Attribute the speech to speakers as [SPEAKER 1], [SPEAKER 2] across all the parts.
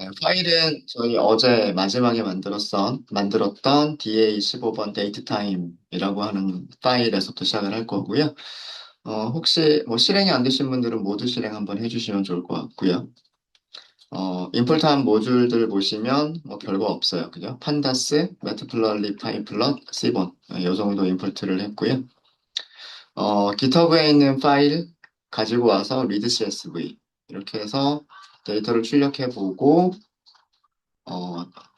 [SPEAKER 1] 네, 파일은 저희 어제 마지막에 만들었던 DA15번 데이트 타임이라고 하는 파일에서부터 시작을 할 거고요. 혹시 뭐 실행이 안 되신 분들은 모두 실행 한번 해주시면 좋을 것 같고요. 인풋한 모듈들 보시면 뭐 별거 없어요. 그죠? 판다스, 매트플러리, 파이플럿, 시본. 이 정도 인풋을 했고요. GitHub에 있는 파일 가지고 와서 read CSV 이렇게 해서 데이터를 출력해 보고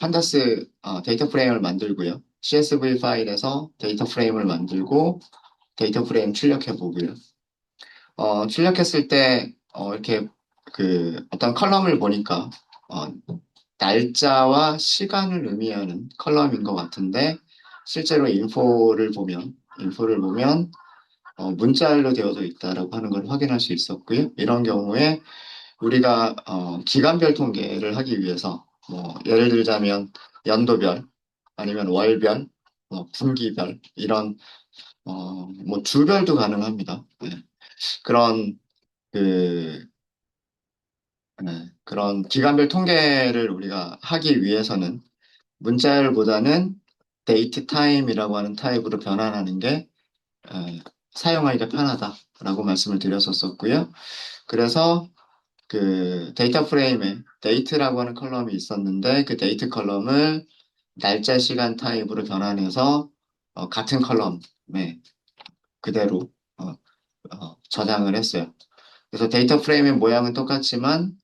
[SPEAKER 1] 판다스 데이터 프레임을 만들고요. CSV 파일에서 데이터 프레임을 만들고 데이터 프레임 출력해 보고요. 출력했을 때 이렇게 그 어떤 컬럼을 보니까 어, 날짜와 시간을 의미하는 컬럼인 것 같은데 실제로 인포를 보면 문자열로 되어져 있다라고 하는 걸 확인할 수 있었고요. 이런 경우에 우리가 기간별 통계를 하기 위해서 뭐 예를 들자면 연도별 아니면 월별, 분기별 이런 뭐 주별도 가능합니다. 네. 그런 그 그런 기간별 통계를 우리가 하기 위해서는 문자열보다는 데이트 타임이라고 하는 타입으로 변환하는 게 에, 사용하기가 편하다라고 말씀을 드렸었고요. 그래서 그 데이터 프레임에 데이트라고 하는 컬럼이 있었는데 그 데이트 컬럼을 날짜 시간 타입으로 변환해서 같은 컬럼에 그대로 어, 저장을 했어요. 그래서 데이터 프레임의 모양은 똑같지만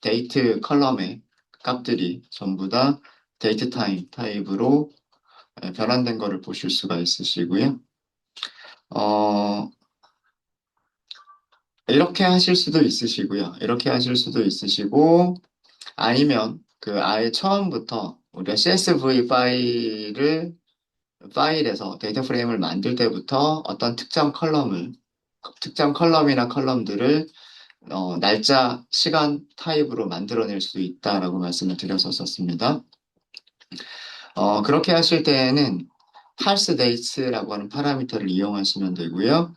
[SPEAKER 1] 데이트 컬럼의 값들이 전부 다 데이트 타임 타입으로 변환된 거를 보실 수가 있으시고요. 어, 이렇게 하실 수도 있으시고요. 이렇게 하실 수도 있으시고 아니면 그 아예 처음부터 우리가 CSV 파일에서 데이터 프레임을 만들 때부터 어떤 특정 컬럼이나 컬럼들을 날짜, 시간 타입으로 만들어낼 수도 있다라고 말씀을 드렸었습니다. 그렇게 하실 때에는 parse dates라고 하는 파라미터를 이용하시면 되고요.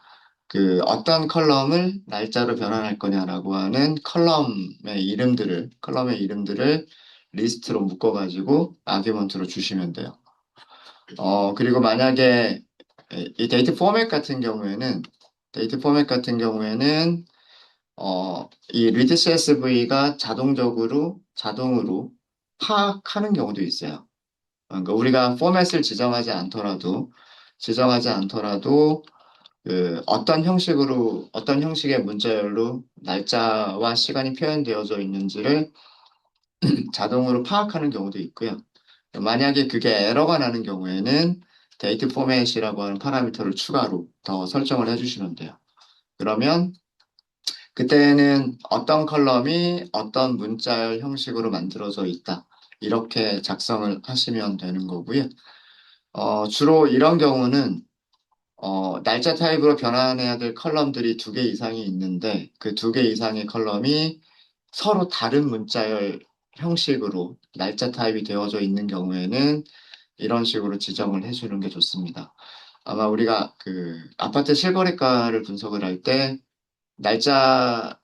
[SPEAKER 1] 그 어떤 컬럼을 날짜로 변환할 거냐라고 하는 컬럼의 이름들을 리스트로 묶어가지고 아규먼트로 주시면 돼요. 그리고 만약에 이 데이트 포맷 같은 경우에는 이 read CSV가 자동으로 파악하는 경우도 있어요. 그러니까 우리가 포맷을 지정하지 않더라도 어떤 형식의 문자열로 날짜와 시간이 표현되어져 있는지를 자동으로 파악하는 경우도 있고요. 만약에 그게 에러가 나는 경우에는 데이트 포맷이라고 하는 파라미터를 추가로 더 설정을 해주시면 돼요. 그러면 그때는 어떤 컬럼이 어떤 문자열 형식으로 만들어져 있다. 이렇게 작성을 하시면 되는 거고요. 주로 이런 경우는 날짜 타입으로 변환해야 될 컬럼들이 두 개 이상이 있는데 그 두 개 이상의 컬럼이 서로 다른 문자열 형식으로 날짜 타입이 되어져 있는 경우에는 이런 식으로 지정을 해주는 게 좋습니다. 아마 우리가 그 아파트 실거래가를 분석을 할 때 날짜로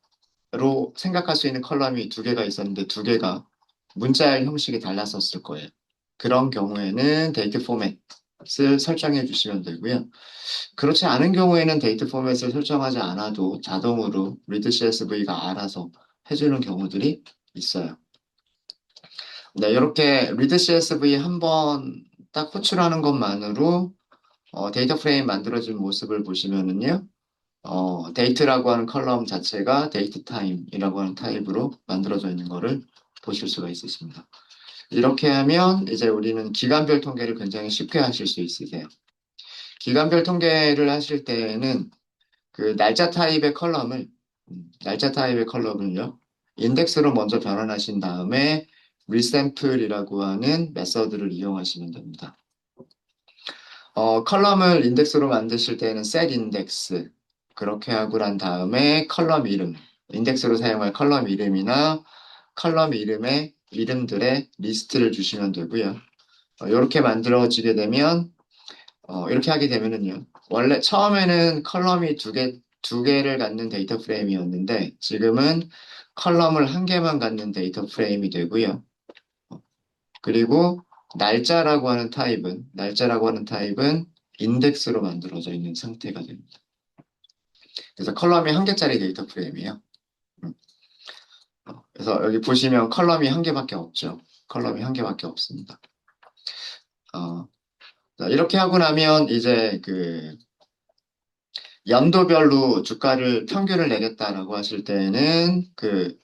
[SPEAKER 1] 생각할 수 있는 컬럼이 두 개가 있었는데 두 개가 문자열 형식이 달랐었을 거예요. 그런 경우에는 데이트 포맷을 설정해 주시면 되고요. 그렇지 않은 경우에는 데이트 포맷을 설정하지 않아도 자동으로 read CSV가 알아서 해주는 경우들이 있어요. 네, 이렇게 read CSV 한 번 딱 호출하는 것만으로 데이터 프레임 만들어진 모습을 보시면은요, 데이트라고 하는 컬럼 자체가 데이트 타임이라고 하는 타입으로 만들어져 있는 거를 보실 수가 있으십니다. 이렇게 하면 이제 우리는 기간별 통계를 굉장히 쉽게 하실 수 있으세요. 기간별 통계를 하실 때에는 그 날짜 타입의 컬럼을요, 인덱스로 먼저 변환하신 다음에 resample이라고 하는 메서드를 이용하시면 됩니다. 컬럼을 인덱스로 만드실 때는 set index 그렇게 하고 난 다음에 인덱스로 사용할 컬럼 이름이나 컬럼 이름의 이름들의 리스트를 주시면 되고요. 이렇게 만들어지게 되면 이렇게 하게 되면은요. 원래 처음에는 컬럼이 두 개를 갖는 데이터 프레임이었는데 지금은 컬럼을 한 개만 갖는 데이터 프레임이 되고요. 그리고 날짜라고 하는 타입은 인덱스로 만들어져 있는 상태가 됩니다. 그래서 컬럼이 한 개짜리 데이터 프레임이에요. 음. 그래서 여기 보시면 컬럼이 한 개밖에 없죠. 컬럼이 한 개밖에 없습니다. 어, 자, 이렇게 하고 나면 이제 그 연도별로 주가를 평균을 내겠다라고 하실 때는 그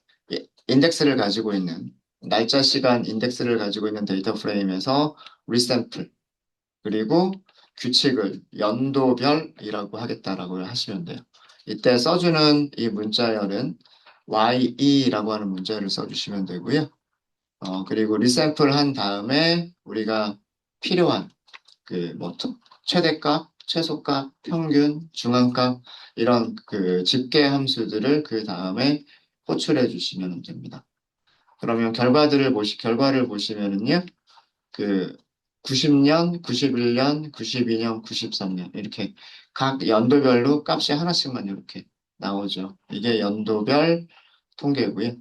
[SPEAKER 1] 인덱스를 가지고 있는 날짜 시간 인덱스를 가지고 있는 데이터 프레임에서 리샘플 그리고 규칙을 연도별이라고 하겠다라고 하시면 돼요. 이때 써주는 이 문자열은 YE라고 하는 문자열을 써주시면 되고요. 그리고 리샘플 한 다음에 우리가 필요한 뭐 최대값, 최소값, 평균, 중앙값 이런 그 집계 함수들을 그 다음에 호출해 주시면 됩니다. 그러면 결과를 보시면은요. 그 90년, 91년, 92년, 93년 이렇게 각 연도별로 값이 하나씩만 이렇게 나오죠. 이게 연도별 통계고요.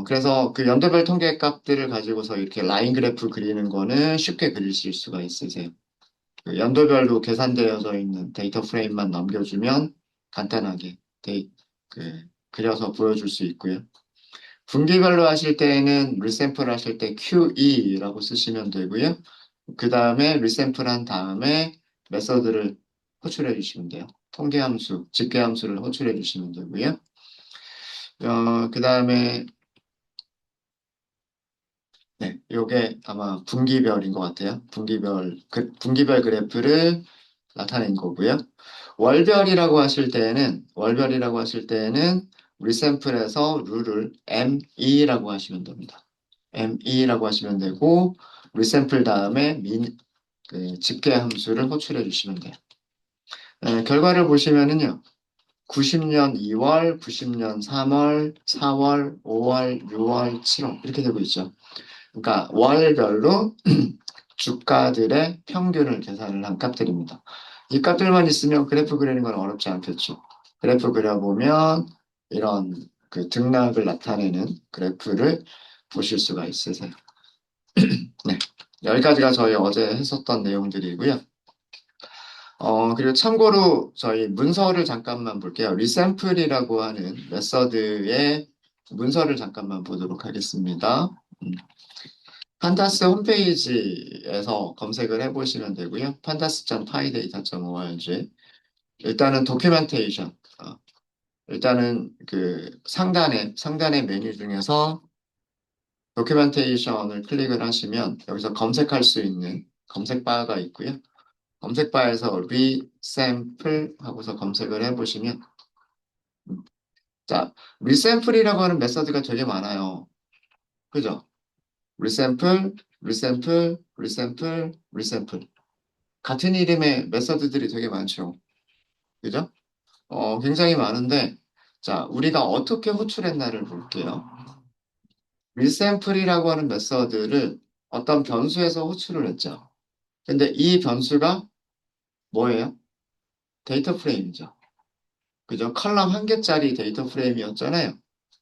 [SPEAKER 1] 그래서 그 연도별 통계 값들을 가지고서 이렇게 라인 그래프 그리는 거는 쉽게 그리실 수가 있으세요. 그 연도별로 계산되어져 있는 데이터 프레임만 넘겨주면 간단하게 그려서 보여줄 수 있고요. 분기별로 하실 때에는 리샘플 하실 때 QE라고 쓰시면 되고요. 그 다음에 리샘플 한 다음에 메서드를 호출해 주시면 돼요. 통계함수, 집계함수를 호출해 주시면 되고요. 그 다음에 네, 요게 아마 분기별인 것 같아요. 분기별 그래프를 나타낸 거고요. 월별이라고 하실 때에는 리샘플에서 룰을 ME라고 하시면 됩니다. ME라고 하시면 되고, 리샘플 다음에 집계 함수를 호출해 주시면 돼요. 결과를 보시면은요. 90년 2월, 90년 3월, 4월, 5월, 6월, 7월 이렇게 되고 있죠. 그러니까 월별로 주가들의 평균을 계산을 한 값들입니다. 이 값들만 있으면 그래프 그리는 건 어렵지 않겠죠. 그래프 그려보면 이런 그 등락을 나타내는 그래프를 보실 수가 있으세요. 네. 여기까지가 저희 어제 했었던 내용들이고요. 그리고 참고로 저희 문서를 잠깐만 볼게요. 리샘플이라고 하는 메서드의 문서를 잠깐만 보도록 하겠습니다. 판다스 홈페이지에서 검색을 해보시면 되고요. pandas.pydata.org. 일단은 도큐멘테이션. 일단은 그 상단의 메뉴 중에서 도큐멘테이션을 클릭을 하시면 여기서 검색할 수 있는 검색바가 있고요. 검색바에서 리샘플 하고서 검색을 해보시면 자, 리샘플이라고 하는 메서드가 되게 많아요. 그죠? 리샘플, 리샘플, 리샘플, 리샘플. 같은 이름의 메서드들이 되게 많죠. 그죠? 굉장히 많은데, 자, 우리가 어떻게 호출했나를 볼게요. 리샘플이라고 하는 메서드를 어떤 변수에서 호출을 했죠. 근데 이 변수가 뭐예요? 데이터 프레임이죠. 그죠? 컬럼 한 개짜리 데이터 프레임이었잖아요.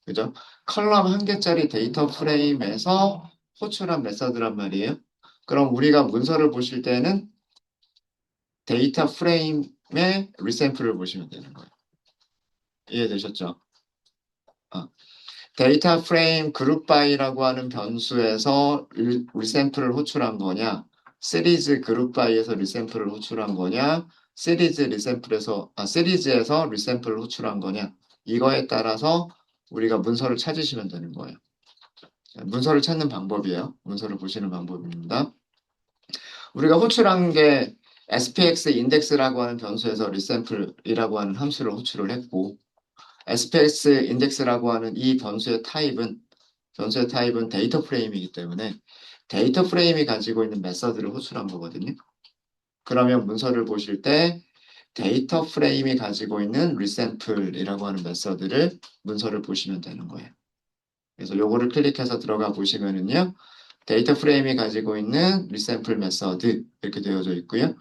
[SPEAKER 1] 그죠? 컬럼 한 개짜리 데이터 프레임에서 호출한 메서드란 말이에요. 그럼 우리가 문서를 보실 때는 데이터 프레임의 리샘플을 보시면 되는 거예요. 이해되셨죠? 어. 데이터 프레임 그룹 바이라고 하는 변수에서 리샘플을 호출한 거냐, 시리즈 그룹 바이에서 리샘플을 호출한 거냐, 시리즈에서 리샘플을 호출한 거냐, 이거에 따라서 우리가 문서를 찾으시면 되는 거예요. 문서를 찾는 방법이에요. 문서를 보시는 방법입니다. 우리가 호출한 게 SPX 인덱스라고 하는 변수에서 리샘플이라고 하는 함수를 호출을 했고, SPX 인덱스라고 하는 이 변수의 타입은 데이터 프레임이기 때문에 데이터 프레임이 가지고 있는 메서드를 호출한 거거든요. 그러면 문서를 보실 때 데이터 프레임이 가지고 있는 리샘플이라고 하는 메서드를 문서를 보시면 되는 거예요. 그래서 요거를 클릭해서 들어가 보시면은요. 데이터 프레임이 가지고 있는 리샘플 메서드 이렇게 되어져 있고요.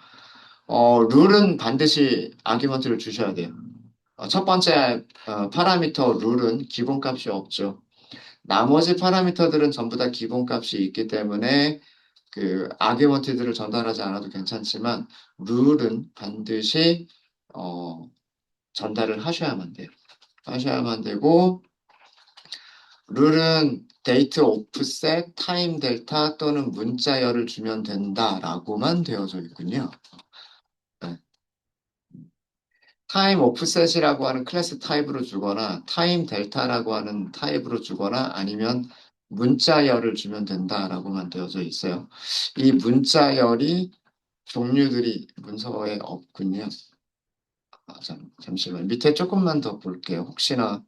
[SPEAKER 1] 룰은 반드시 아규먼트를 주셔야 돼요. 첫 번째 파라미터 룰은 기본값이 없죠. 나머지 파라미터들은 전부 다 기본값이 있기 때문에 그 아규먼트들을 전달하지 않아도 괜찮지만 룰은 반드시 어, 전달을 하셔야만 돼요. 하셔야만 되고 룰은 데이트 오프셋, 타임 델타 또는 문자열을 주면 된다라고만 되어져 있군요. 네. 타임 오프셋이라고 하는 클래스 타입으로 주거나 타임 델타라고 하는 타입으로 주거나 아니면 문자열을 주면 된다라고만 되어져 있어요. 이 문자열이 종류들이 문서에 없군요. 잠시만 밑에 조금만 더 볼게요. 혹시나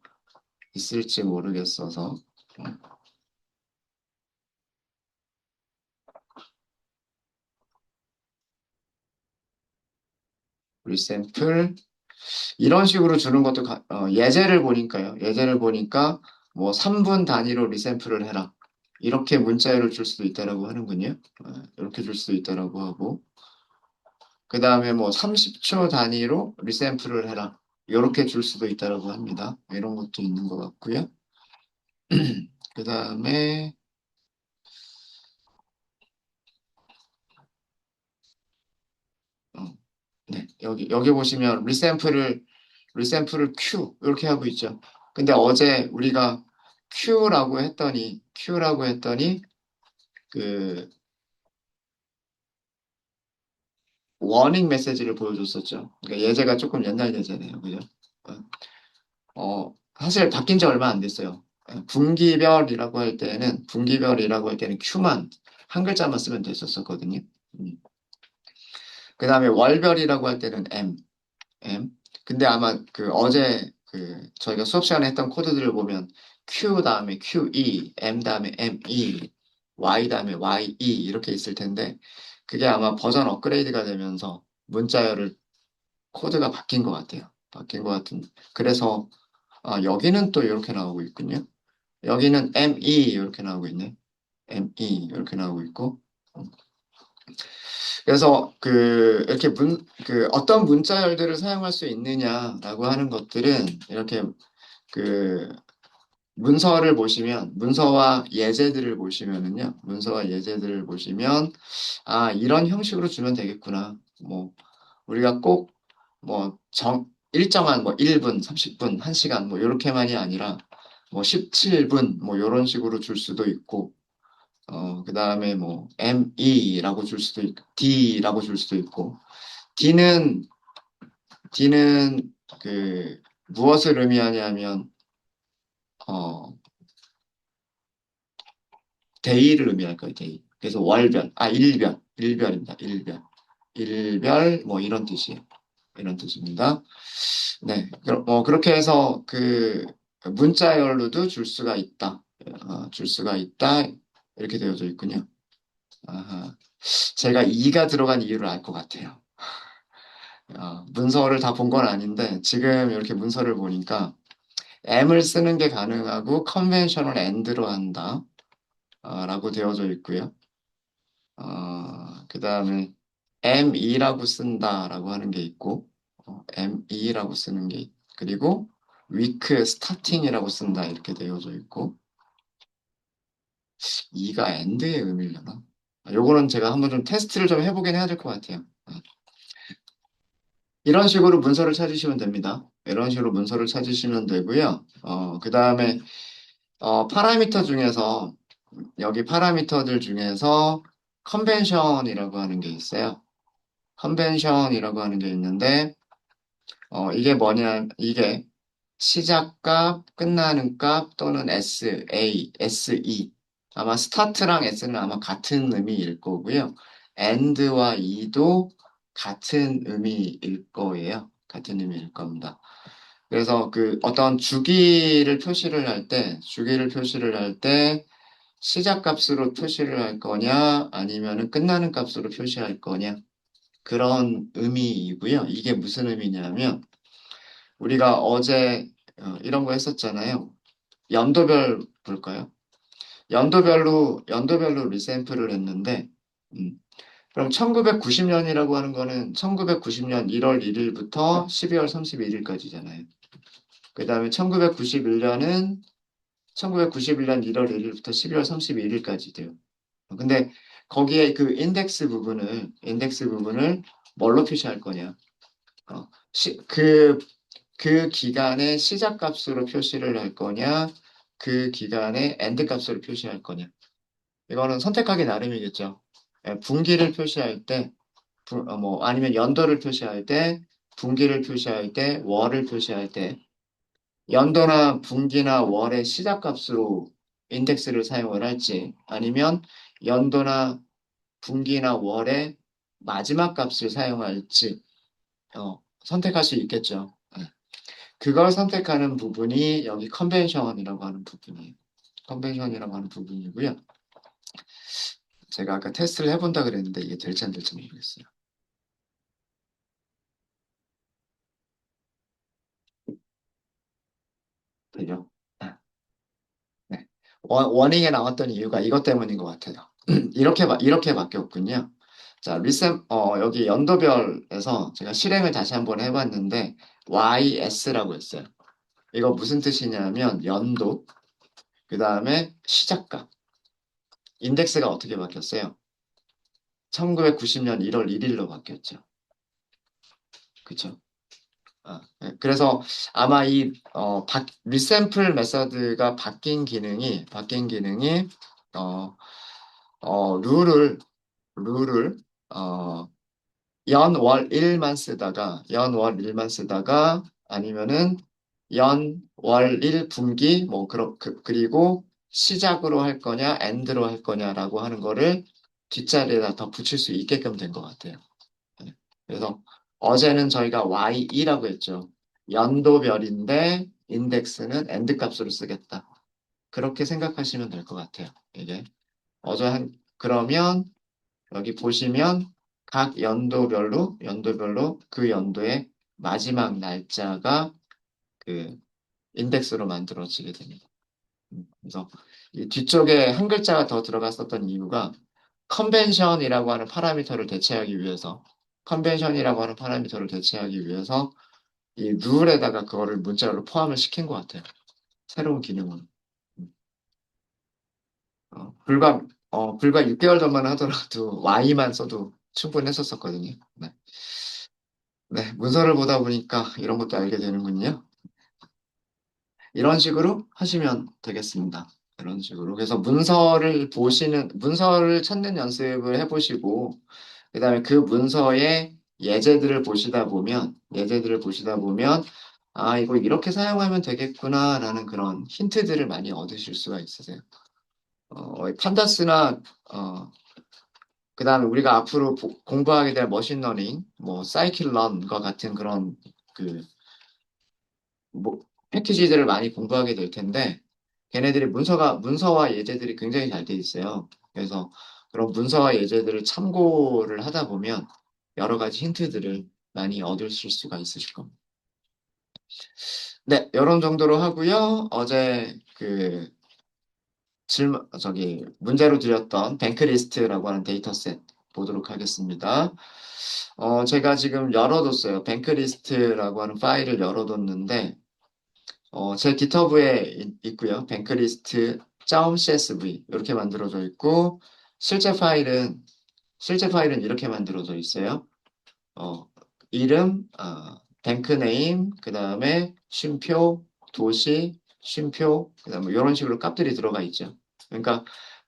[SPEAKER 1] 있을지 모르겠어서. 리샘플 이런 식으로 주는 것도 예제를 보니까요. 예제를 보니까 뭐 3분 단위로 리샘플을 해라. 이렇게 문자열을 줄 수도 있다라고 하는군요. 이렇게 줄 수도 있다라고 하고 그 다음에 뭐 30초 단위로 리샘플을 해라. 이렇게 줄 수도 있다라고 합니다. 이런 것도 있는 것 같고요. 그 다음에 네, 여기 보시면 리샘플을 Q 이렇게 하고 있죠. 근데 어제 우리가 Q라고 했더니 그 워닝 메시지를 보여줬었죠. 그러니까 예제가 조금 옛날 예제네요. 그죠? 사실 바뀐 지 얼마 안 됐어요. 분기별이라고 할 때는 Q만 한 글자만 쓰면 됐었거든요. 그 다음에 월별이라고 할 때는 M. 근데 아마 그 어제 그 저희가 수업 시간에 했던 코드들을 보면 Q 다음에 QE, M 다음에 ME, Y 다음에 YE 이렇게 있을 텐데 그게 아마 버전 업그레이드가 되면서 문자열을 코드가 바뀐 것 같아요. 바뀐 것 같은. 그래서 여기는 또 이렇게 나오고 있군요. 여기는 ME 이렇게 나오고 있네. ME 이렇게 나오고 있고. 그래서 이렇게 어떤 문자열들을 사용할 수 있느냐라고 하는 것들은 이렇게 그 문서를 보시면 문서와 예제들을 보시면은요. 문서와 예제들을 보시면 이런 형식으로 주면 되겠구나. 뭐 우리가 꼭 뭐 일정한 뭐 1분, 30분, 1시간 뭐 이렇게만이 아니라 뭐 17분 뭐 이런 식으로 줄 수도 있고 그다음에 뭐 ME라고 줄 수도 있고 D라고 줄 수도 있고 D는 D는 무엇을 의미하냐면 어 데이를 의미할 거예요, 데이. 그래서 월별, 일별입니다, 일별. 일별, 뭐 이런 뜻이에요. 이런 뜻입니다. 네. 그렇게 해서 문자열로도 줄 수가 있다. 줄 수가 있다. 이렇게 되어져 있군요. 아하. 제가 이가 들어간 이유를 알 것 같아요. 문서를 다 본 건 아닌데, 지금 이렇게 문서를 보니까 M을 쓰는 게 가능하고, 컨벤셔널 AND로 한다. 라고 되어져 있고요. 그 다음에 M2라고 쓴다라고 하는 게 있고, M2라고 쓰는 게, 그리고 week starting이라고 쓴다 이렇게 되어져 있고, 이가 end의 의미려나? 요거는 제가 한번 좀 테스트를 좀 해보긴 해야 될 것 같아요. 이런 식으로 문서를 찾으시면 됩니다. 이런 식으로 문서를 찾으시면 되고요. 그 다음에 파라미터 중에서 여기 파라미터들 중에서 컨벤션이라고 하는 게 있어요. 컨벤션이라고 하는 게 있는데 이게 뭐냐, 이게 시작값, 끝나는 값 또는 SA, SE. 아마 스타트랑 S는 아마 같은 의미일 거고요. AND와 E도 같은 의미일 거예요. 같은 의미일 겁니다. 그래서 어떤 주기를 표시를 할 때 시작값으로 표시를 할 거냐, 아니면은 끝나는 값으로 표시할 거냐, 그런 의미이고요. 이게 무슨 의미냐면, 우리가 어제 이런 거 했었잖아요. 연도별 볼까요? 연도별로 리샘플을 했는데, 음, 그럼 1990년이라고 하는 거는 1990년 1월 1일부터 12월 31일까지잖아요. 그 다음에 1991년은 1991년 1월 1일부터 12월 31일까지 돼요. 근데 거기에 그 인덱스 부분을 뭘로 표시할 거냐? 어, 시, 그, 그 기간의 시작 값으로 표시를 할 거냐? 그 기간의 엔드 값으로 표시할 거냐? 이거는 선택하기 나름이겠죠. 예, 분기를 표시할 때, 뭐, 아니면 연도를 표시할 때, 분기를 표시할 때, 월을 표시할 때, 연도나 분기나 월의 시작값으로 인덱스를 사용을 할지, 아니면 연도나 분기나 월의 마지막 값을 사용할지, 선택할 수 있겠죠. 네. 그걸 선택하는 부분이 여기 컨벤션이라고 하는 부분이에요. 컨벤션이라고 하는 부분이고요. 제가 아까 테스트를 해본다 그랬는데 이게 될지 안 될지 모르겠어요. 되죠? 네. 네. 워닝에 나왔던 이유가 이것 때문인 것 같아요. 이렇게 바뀌었군요. 자, 여기 연도별에서 제가 실행을 다시 한번 해봤는데, YS라고 했어요. 이거 무슨 뜻이냐면, 연도, 그 다음에 시작값, 인덱스가 어떻게 바뀌었어요? 1990년 1월 1일로 바뀌었죠. 그쵸? 네. 그래서 아마 리샘플 메서드가 바뀐 기능이, 어, 룰을, 어, 연, 월, 일만 쓰다가, 아니면은, 월, 일, 분기, 뭐, 그리고 시작으로 할 거냐, 엔드로 할 거냐라고 하는 거를 뒷자리에다 더 붙일 수 있게끔 된 것 같아요. 네. 그래서 어제는 저희가 Y2라고 했죠. 연도별인데, 인덱스는 엔드 값으로 쓰겠다. 그렇게 생각하시면 될 것 같아요. 이게. 그러면, 여기 보시면 각 연도별로 그 연도의 마지막 날짜가 그 인덱스로 만들어지게 됩니다. 그래서 이 뒤쪽에 한 글자가 더 들어갔었던 이유가 컨벤션이라고 하는 파라미터를 대체하기 위해서 컨벤션이라고 하는 파라미터를 대체하기 위해서 이 룰에다가 그거를 문자로 포함을 시킨 것 같아요. 새로운 기능을. 불과 6개월 전만 하더라도 Y만 써도 충분했었었거든요. 네. 네, 문서를 보다 보니까 이런 것도 알게 되는군요. 이런 식으로 하시면 되겠습니다. 이런 식으로. 그래서 문서를 찾는 연습을 해보시고, 그 다음에 그 문서의 예제들을 보시다 보면, 아, 이거 이렇게 사용하면 되겠구나라는 그런 힌트들을 많이 얻으실 수가 있으세요. 판다스나, 그 다음에 우리가 앞으로 공부하게 될 머신러닝, 뭐, 사이클런과 같은 그런 그 뭐, 패키지들을 많이 공부하게 될 텐데, 걔네들이 문서와 예제들이 굉장히 잘 돼 있어요. 그래서 그런 문서와 예제들을 참고를 하다 보면 여러 가지 힌트들을 많이 얻으실 수가 있으실 겁니다. 네, 이런 정도로 하고요. 어제 문제로 드렸던 뱅크리스트라고 하는 데이터셋 보도록 하겠습니다. 제가 지금 열어뒀어요. 뱅크리스트라고 하는 파일을 열어뒀는데, 제 GitHub에 있고요. banklist.csv 이렇게 만들어져 있고 실제 파일은 이렇게 만들어져 있어요. 어, 이름, 뱅크 네임, 그 다음에 쉼표, 도시, 쉼표, 그 다음에 이런 식으로 값들이 들어가 있죠. 그러니까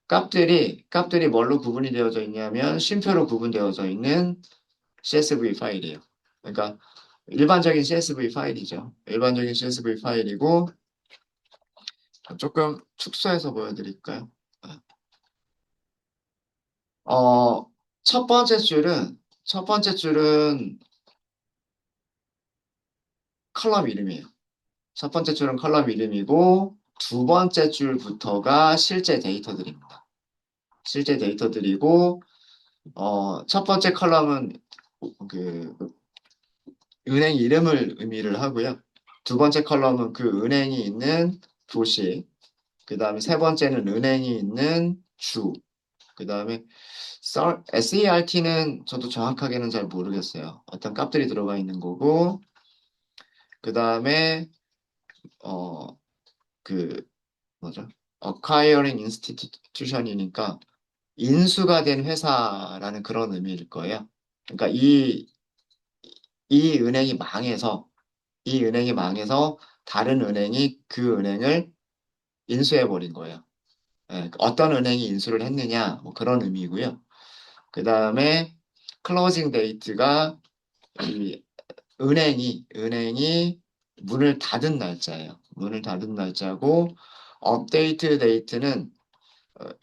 [SPEAKER 1] 값들이 뭘로 구분이 되어져 있냐면 쉼표로 구분되어져 있는 CSV 파일이에요. 그러니까 일반적인 CSV 파일이죠. 일반적인 CSV 파일이고 조금 축소해서 보여드릴까요? 어, 첫 번째 줄은 컬럼 이름이에요. 첫 번째 줄은 컬럼 이름이고, 두 번째 줄부터가 실제 데이터들입니다. 실제 데이터들이고, 첫 번째 컬럼은 그 은행 이름을 의미를 하고요. 두 번째 컬럼은 그 은행이 있는 도시, 그 다음에 세 번째는 은행이 있는 주, 그 다음에 SERT는 저도 정확하게는 잘 모르겠어요. 어떤 값들이 들어가 있는 거고, 그 다음에 어, 그, 뭐죠? acquiring institution이니까 인수가 된 회사라는 그런 의미일 거예요. 그러니까 이 은행이 망해서, 이 은행이 망해서 다른 은행이 그 은행을 인수해버린 거예요. 예, 어떤 은행이 인수를 했느냐, 뭐 그런 의미고요. 그 다음에 클로징 데이트가 이 은행이 문을 닫은 날짜예요. 문을 닫은 날짜고, 업데이트 데이트는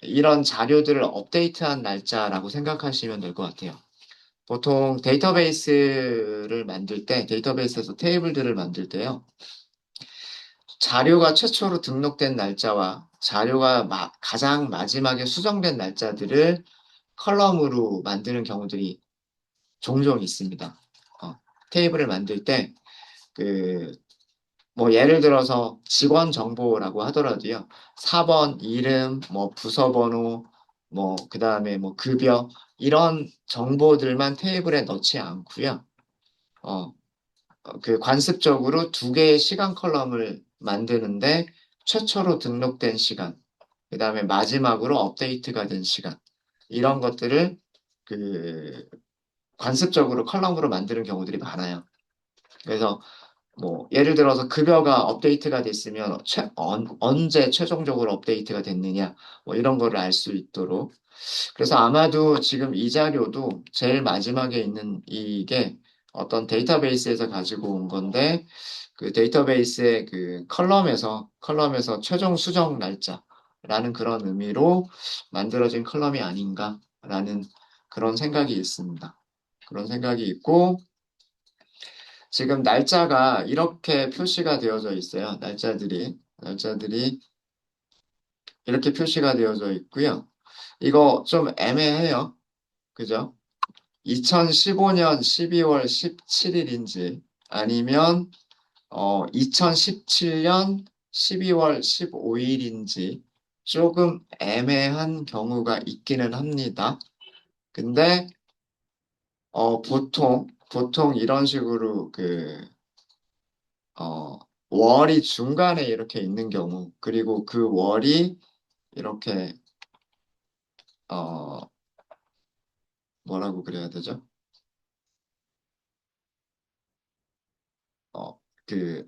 [SPEAKER 1] 이런 자료들을 업데이트한 날짜라고 생각하시면 될 것 같아요. 보통 데이터베이스에서 테이블들을 만들 때요. 자료가 최초로 등록된 날짜와 자료가 가장 마지막에 수정된 날짜들을 컬럼으로 만드는 경우들이 종종 있습니다. 어, 테이블을 만들 때, 그, 뭐, 예를 들어서 직원 정보라고 하더라도요. 사번, 이름, 뭐, 부서 번호, 뭐, 그 다음에 뭐, 급여, 이런 정보들만 테이블에 넣지 않고요. 어, 그 관습적으로 두 개의 시간 컬럼을 만드는데 최초로 등록된 시간, 그 다음에 마지막으로 업데이트가 된 시간, 이런 것들을 그 관습적으로 컬럼으로 만드는 경우들이 많아요. 그래서 뭐 예를 들어서 급여가 업데이트가 됐으면 언제 최종적으로 업데이트가 됐느냐 뭐 이런 거를 알 수 있도록 그래서 아마도 지금 이 자료도 제일 마지막에 있는 이게 어떤 데이터베이스에서 가지고 온 건데 그 데이터베이스의 그 컬럼에서 최종 수정 날짜라는 그런 의미로 만들어진 컬럼이 아닌가라는 그런 생각이 있습니다. 그런 생각이 있고 지금 날짜가 이렇게 표시가 되어져 있어요. 날짜들이 이렇게 표시가 되어져 있고요. 이거 좀 애매해요. 그죠? 2015년 12월 17일인지 아니면 2017년 12월 15일인지 조금 애매한 경우가 있기는 합니다. 근데 보통 이런 식으로 월이 중간에 이렇게 있는 경우 그리고 그 월이 이렇게 어, 뭐라고 그래야 되죠? 어, 그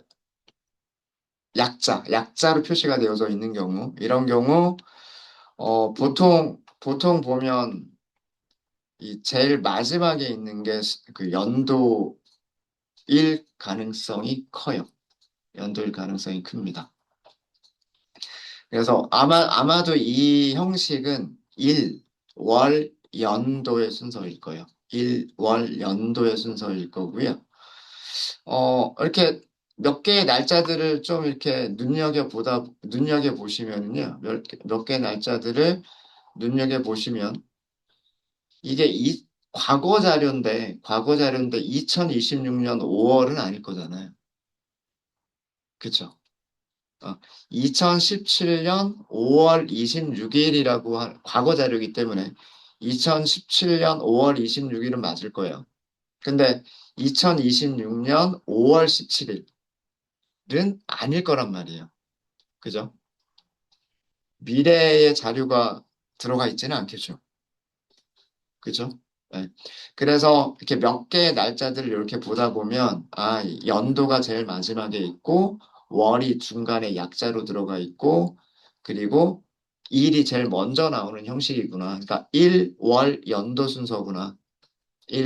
[SPEAKER 1] 약자로 표시가 되어져 있는 경우, 이런 경우, 보통 보면 이 제일 마지막에 있는 게 그 연도일 가능성이 커요. 연도일 가능성이 큽니다. 그래서 아마도 이 형식은 월, 연도의 순서일 거예요. 월, 연도의 순서일 거고요. 이렇게 몇 개의 날짜들을 좀 이렇게 눈여겨보시면요. 몇 개의 날짜들을 눈여겨보시면, 이게 과거 자료인데 2026년 5월은 아닐 거잖아요. 그쵸? 2017년 5월 26일이라고 과거 자료이기 때문에 2017년 5월 26일은 맞을 거예요. 근데 2026년 5월 17일 은 아닐 거란 말이에요. 그죠? 미래의 자료가 들어가 있지는 않겠죠. 그죠? 네. 그래서 이렇게 몇 개의 날짜들을 이렇게 보다 보면, 연도가 제일 마지막에 있고, 월이 중간에 약자로 들어가 있고, 그리고 일이 제일 먼저 나오는 형식이구나. 그러니까 연도 순서구나.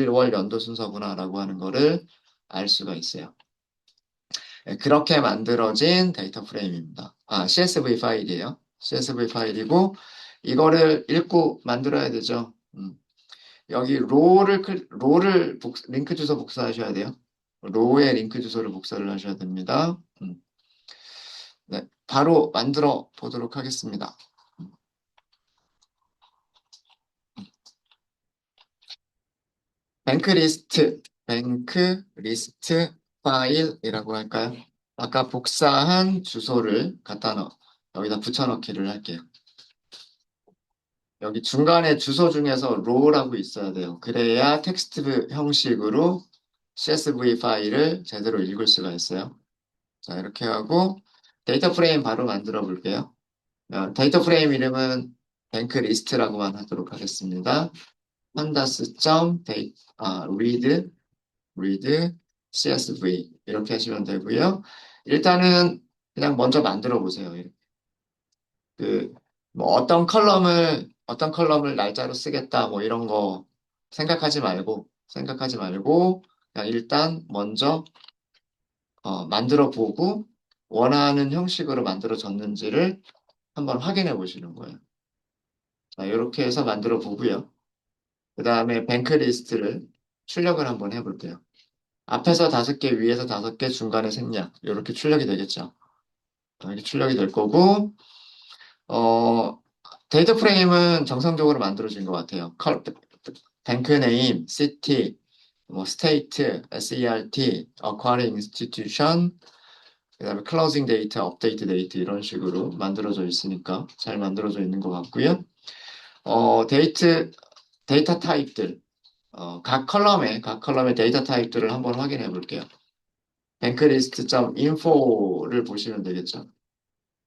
[SPEAKER 1] 월 연도 순서구나라고 하는 거를 알 수가 있어요. 네, 그렇게 만들어진 데이터 프레임입니다. CSV 파일이에요. CSV 파일이고, 이거를 읽고 만들어야 되죠. 여기 링크 주소 복사하셔야 돼요. 로우의 링크 주소를 복사를 하셔야 됩니다. 네, 바로 만들어 보도록 하겠습니다. 뱅크 리스트 파일이라고 할까요? 아까 복사한 주소를 여기다 붙여넣기를 할게요. 여기 중간에 주소 중에서 row라고 있어야 돼요. 그래야 텍스트 형식으로 CSV 파일을 제대로 읽을 수가 있어요. 자, 이렇게 하고 데이터 프레임 바로 만들어 볼게요. 데이터 프레임 이름은 뱅크 리스트라고만 하도록 하겠습니다. pandas read csv 이렇게 하시면 되고요. 일단은 그냥 먼저 만들어 보세요. 그, 뭐 어떤 컬럼을 날짜로 쓰겠다, 뭐 이런 거 생각하지 말고, 그냥 일단 먼저, 만들어 보고, 원하는 형식으로 만들어졌는지를 한번 확인해 보시는 거예요. 자, 이렇게 해서 만들어 보고요. 그 다음에 뱅크 리스트를 출력을 한번 해볼게요. 앞에서 5개, 위에서 5개, 중간에 생략. 이렇게 출력이 되겠죠. 이렇게 출력이 될 거고, 어, 데이터 프레임은 정상적으로 만들어진 것 같아요. 뱅크 네임, 시티, 뭐 스테이트, SERT, acquiring institution, 그다음에 클로징 데이트, 업데이트 데이트 이런 식으로 만들어져 있으니까 잘 만들어져 있는 것 같고요. 데이터 타입들, 각 컬럼의 데이터 타입들을 한번 확인해 볼게요. banklist.info를 보시면 되겠죠.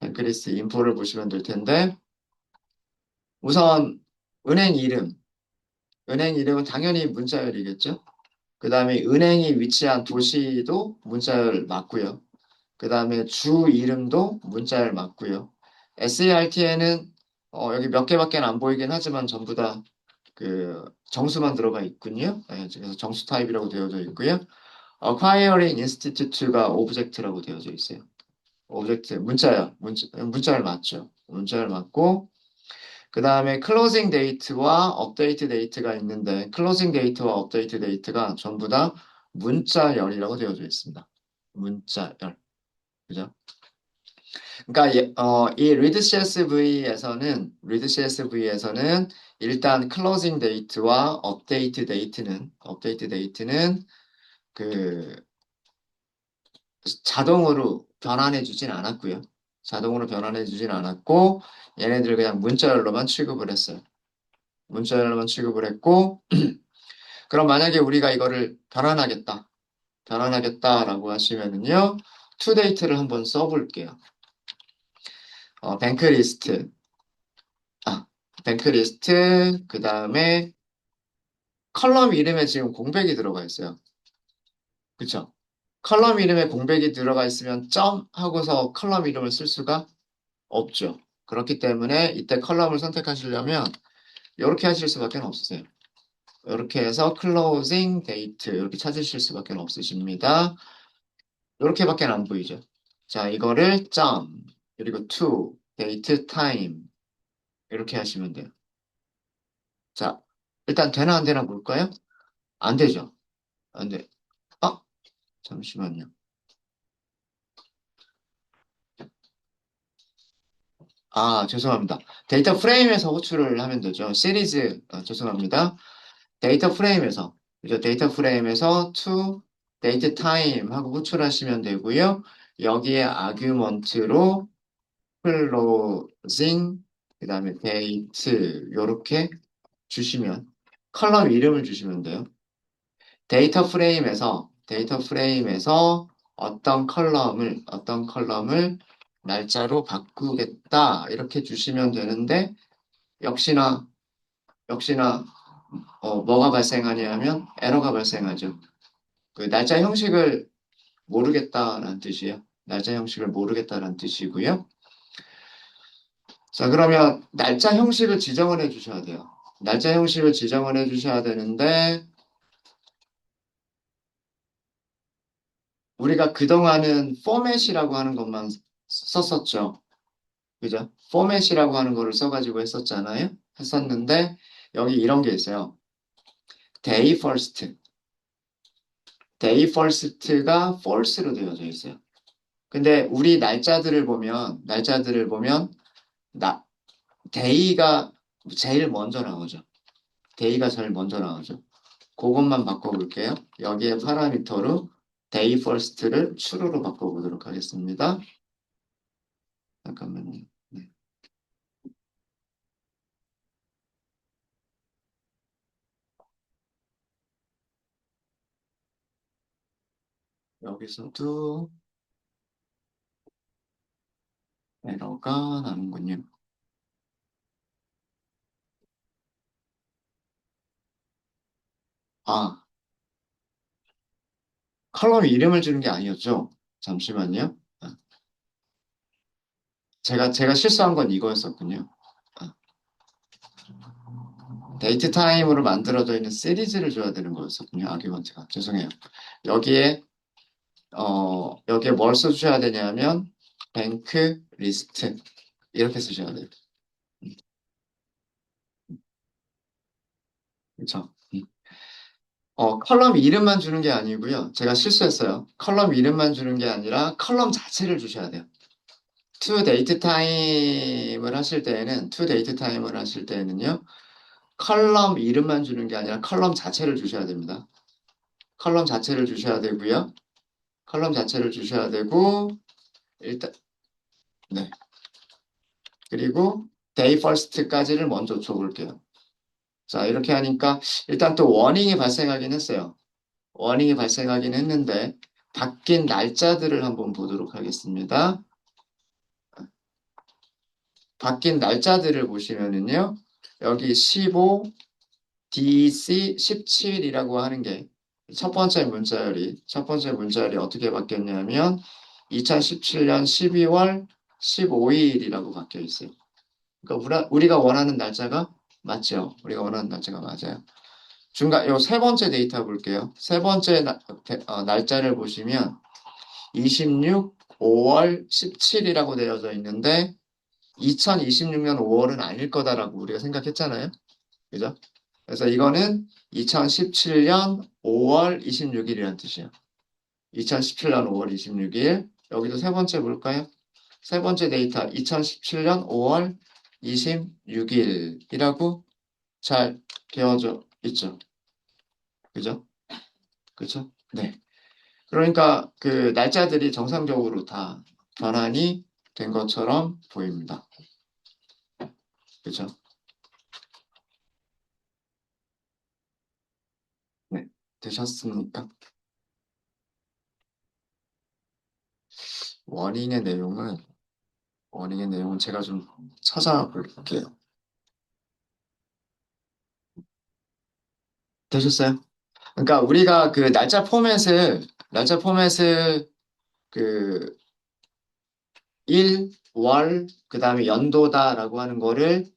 [SPEAKER 1] banklist info를 보시면 될 텐데, 우선 은행 이름, 은행 이름은 당연히 문자열이겠죠. 그 다음에 은행이 위치한 도시도 문자열 맞고요. 그 다음에 주 이름도 문자열 맞고요. SERT에는 여기 몇 개밖에 안 보이긴 하지만 전부 다 그 정수만 들어가 있군요. 네, 그래서 정수 타입이라고 되어져 있고요. Acquiring Institute가 오브젝트라고 되어져 있어요. 오브젝트 문자열 맞죠? 문자열 맞고 그 다음에 클로징 데이트와 업데이트 데이트가 있는데 클로징 데이트와 업데이트 데이트가 전부 다 문자열이라고 되어져 있습니다. 문자열. 그죠? 그러니까 이 read.csv에서는 일단 클로징 데이트와 업데이트 데이트는 그 자동으로 변환해 주진 않았고요. 자동으로 변환해 주진 않았고 얘네들 그냥 문자열로만 취급을 했어요. 문자열로만 취급을 했고 그럼 만약에 우리가 이거를 변환하겠다라고 하시면은요. 투데이트를 한번 써볼게요. 뱅크리스트, 뱅크리스트, 그 다음에 컬럼 이름에 지금 공백이 들어가 있어요. 그쵸? 컬럼 이름에 공백이 들어가 있으면 점 하고서 컬럼 이름을 쓸 수가 없죠. 그렇기 때문에 이때 컬럼을 선택하시려면 이렇게 하실 수밖에 없으세요. 이렇게 해서 closing date 이렇게 찾으실 수밖에 없으십니다. 이렇게밖에 안 보이죠. 자, 이거를 점 그리고 to date time 이렇게 하시면 돼요. 자, 일단 되나 안 되나 볼까요? 안 되죠. 안 돼. 아, 잠시만요. 죄송합니다. 데이터 프레임에서 호출을 하면 되죠. 시리즈, 죄송합니다. 데이터 프레임에서, 그죠? 데이터 프레임에서 to date time 하고 호출하시면 되고요. 여기에 아규먼트로 closing, 그 다음에 date, 요렇게 주시면, 컬럼 이름을 주시면 돼요. 데이터 프레임에서 어떤 컬럼을 날짜로 바꾸겠다. 이렇게 주시면 되는데, 역시나, 역시나, 뭐가 발생하냐면, 에러가 발생하죠. 그 날짜 형식을 모르겠다라는 뜻이에요. 날짜 형식을 모르겠다라는 뜻이고요. 자, 그러면 날짜 형식을 지정을 해 주셔야 돼요. 날짜 형식을 지정을 해 주셔야 되는데, 우리가 그동안은 포맷이라고 하는 것만 썼었죠. 그죠? 포맷이라고 하는 거를 써가지고 했었는데, 여기 이런 게 있어요. day first. day first가 false로 되어져 있어요. 근데 우리 날짜들을 보면, 나, day가 제일 먼저 나오죠. day가 제일 먼저 나오죠. 그것만 바꿔볼게요. 여기에 파라미터로 day first를 true로 바꿔보도록 하겠습니다. 잠깐만요. 네. 여기서도 에러가 나는군요. 아, 컬럼 이름을 주는 게 아니었죠? 잠시만요. 아, 제가 실수한 건 이거였었군요. 아, 데이트 타임으로 만들어져 있는 시리즈를 줘야 되는 거였었군요. 아규먼트가. 죄송해요. 여기에, 여기에 뭘 써주셔야 되냐면, 뱅크 리스트. 이렇게 쓰셔야 돼요. 그렇죠? 컬럼 이름만 주는 게 아니고요. 제가 실수했어요. 컬럼 이름만 주는 게 아니라 컬럼 자체를 주셔야 돼요. 투 데이트 타임을 하실 때에는요, 컬럼 이름만 주는 게 아니라 컬럼 자체를 주셔야 됩니다. 컬럼 자체를 주셔야 되고요. 컬럼 자체를 주셔야 되고, 일단, 네. 그리고 day first까지를 먼저 줘볼게요. 자, 이렇게 하니까 일단 또 워닝이 발생하긴 했어요. 워닝이 발생하긴 했는데, 바뀐 날짜들을 한번 보도록 하겠습니다. 바뀐 날짜들을 보시면은요, 여기 15, DC 17이라고 하는 게 첫 번째 문자열이 어떻게 바뀌었냐면 2017년 12월 15일이라고 바뀌어 있어요. 그러니까 우리가 원하는 날짜가 맞죠? 우리가 원하는 날짜가 맞아요. 중간 요 세 번째 데이터 볼게요. 세 번째 날짜를 보시면 26, 5월 17이라고 되어져 있는데 2026년 5월은 아닐 거다라고 우리가 생각했잖아요. 그죠? 그래서 이거는 2017년 5월 26일이라는 뜻이에요. 2017년 5월 26일. 여기도 세 번째 볼까요? 세 번째 데이터 2017년 5월 26일이라고 잘 되어져 있죠. 그죠? 그죠? 네. 그러니까 그 날짜들이 정상적으로 다 변환이 된 것처럼 보입니다. 그죠? 네. 되셨습니까? 원인의 내용은 원인의 내용은 제가 좀 찾아볼게요. 되셨어요? 그러니까 우리가 그 날짜 포맷을 그 일, 월, 그 다음에 연도다라고 하는 거를